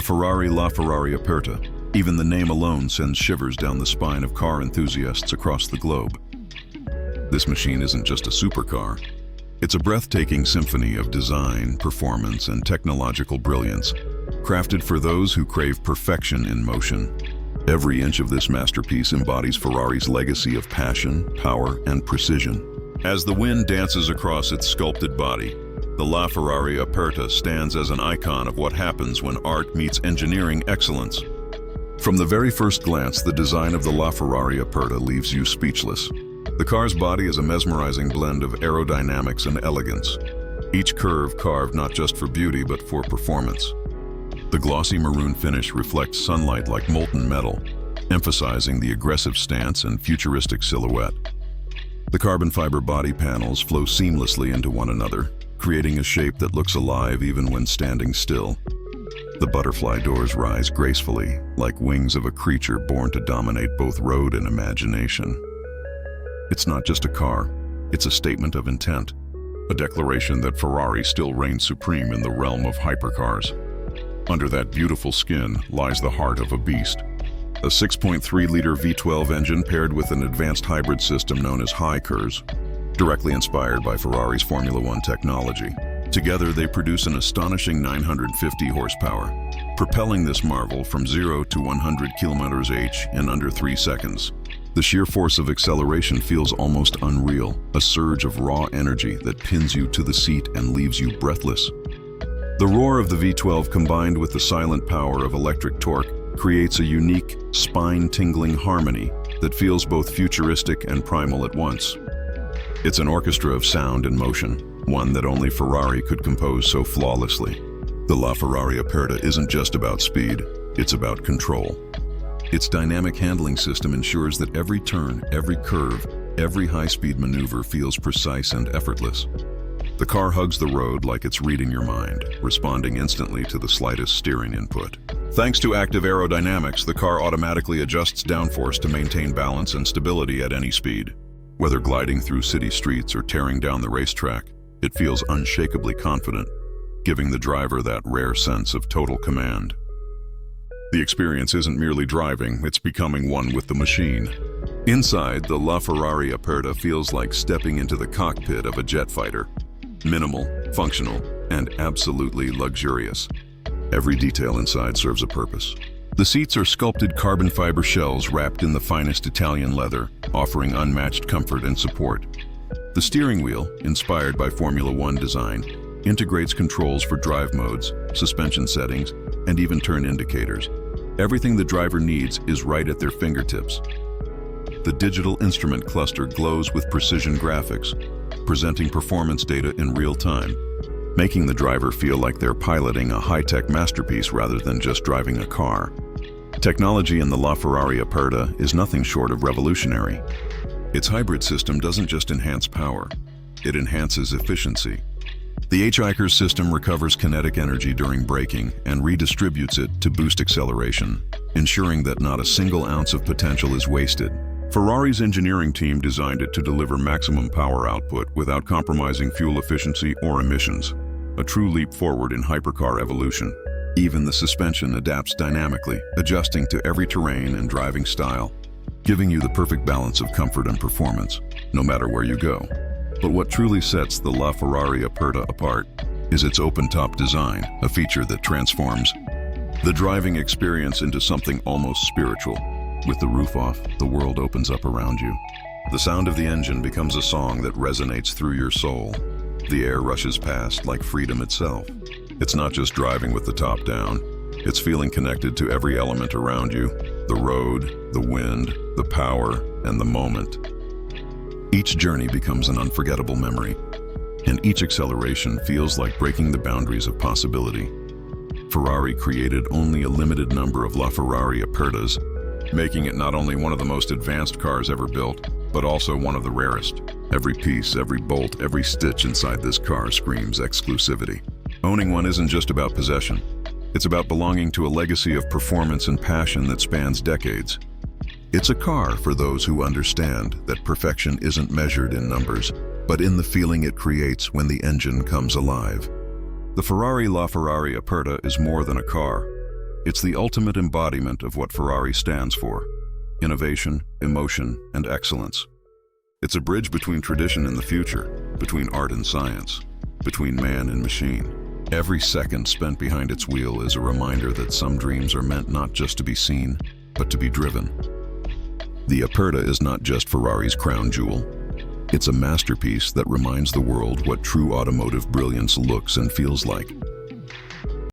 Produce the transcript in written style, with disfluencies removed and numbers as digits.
The Ferrari LaFerrari Aperta. Even the name alone sends shivers down the spine of car enthusiasts across the globe. This machine isn't just a supercar. It's a breathtaking symphony of design, performance, and technological brilliance, crafted for those who crave perfection in motion. Every inch of this masterpiece embodies Ferrari's legacy of passion, power, and precision. As the wind dances across its sculpted body, the LaFerrari Aperta stands as an icon of what happens when art meets engineering excellence. From the very first glance, the design of the LaFerrari Aperta leaves you speechless. The car's body is a mesmerizing blend of aerodynamics and elegance, each curve carved not just for beauty but for performance. The glossy maroon finish reflects sunlight like molten metal, emphasizing the aggressive stance and futuristic silhouette. The carbon fiber body panels flow seamlessly into one another, creating a shape that looks alive even when standing still. The butterfly doors rise gracefully, like wings of a creature born to dominate both road and imagination. It's not just a car, it's a statement of intent, a declaration that Ferrari still reigns supreme in the realm of hypercars. Under that beautiful skin lies the heart of a beast. A 6.3-liter V12 engine paired with an advanced hybrid system known as Hypercar, directly inspired by Ferrari's Formula One technology. Together, they produce an astonishing 950 horsepower, propelling this marvel from 0 to 100 km/h in under 3 seconds. The sheer force of acceleration feels almost unreal, a surge of raw energy that pins you to the seat and leaves you breathless. The roar of the V12 combined with the silent power of electric torque creates a unique, spine-tingling harmony that feels both futuristic and primal at once. It's an orchestra of sound and motion, one that only Ferrari could compose so flawlessly. The LaFerrari Aperta isn't just about speed, it's about control. Its dynamic handling system ensures that every turn, every curve, every high-speed maneuver feels precise and effortless. The car hugs the road like it's reading your mind, responding instantly to the slightest steering input. Thanks to active aerodynamics, the car automatically adjusts downforce to maintain balance and stability at any speed. Whether gliding through city streets or tearing down the racetrack, it feels unshakably confident, giving the driver that rare sense of total command. The experience isn't merely driving, it's becoming one with the machine. Inside, the LaFerrari Aperta feels like stepping into the cockpit of a jet fighter. Minimal, functional, and absolutely luxurious. Every detail inside serves a purpose. The seats are sculpted carbon fiber shells wrapped in the finest Italian leather, offering unmatched comfort and support. The steering wheel, inspired by Formula One design, integrates controls for drive modes, suspension settings, and even turn indicators. Everything the driver needs is right at their fingertips. The digital instrument cluster glows with precision graphics, presenting performance data in real time, making the driver feel like they're piloting a high-tech masterpiece rather than just driving a car. Technology in the LaFerrari Aperta is nothing short of revolutionary. Its hybrid system doesn't just enhance power, it enhances efficiency. The Hypercar system recovers kinetic energy during braking and redistributes it to boost acceleration, ensuring that not a single ounce of potential is wasted. Ferrari's engineering team designed it to deliver maximum power output without compromising fuel efficiency or emissions, a true leap forward in hypercar evolution. Even the suspension adapts dynamically, adjusting to every terrain and driving style, giving you the perfect balance of comfort and performance, no matter where you go. But what truly sets the LaFerrari Aperta apart is its open-top design, a feature that transforms the driving experience into something almost spiritual. With the roof off, the world opens up around you. The sound of the engine becomes a song that resonates through your soul. The air rushes past like freedom itself. It's not just driving with the top down, it's feeling connected to every element around you: the road, the wind, the power, and the moment. Each journey becomes an unforgettable memory, and each acceleration feels like breaking the boundaries of possibility. Ferrari created only a limited number of LaFerrari Apertas, making it not only one of the most advanced cars ever built, but also one of the rarest. Every piece, every bolt, every stitch inside this car screams exclusivity. Owning one isn't just about possession. It's about belonging to a legacy of performance and passion that spans decades. It's a car for those who understand that perfection isn't measured in numbers, but in the feeling it creates when the engine comes alive. The Ferrari LaFerrari Aperta is more than a car. It's the ultimate embodiment of what Ferrari stands for: innovation, emotion, and excellence. It's a bridge between tradition and the future, between art and science, between man and machine. Every second spent behind its wheel is a reminder that some dreams are meant not just to be seen, but to be driven. The Aperta is not just Ferrari's crown jewel. It's a masterpiece that reminds the world what true automotive brilliance looks and feels like.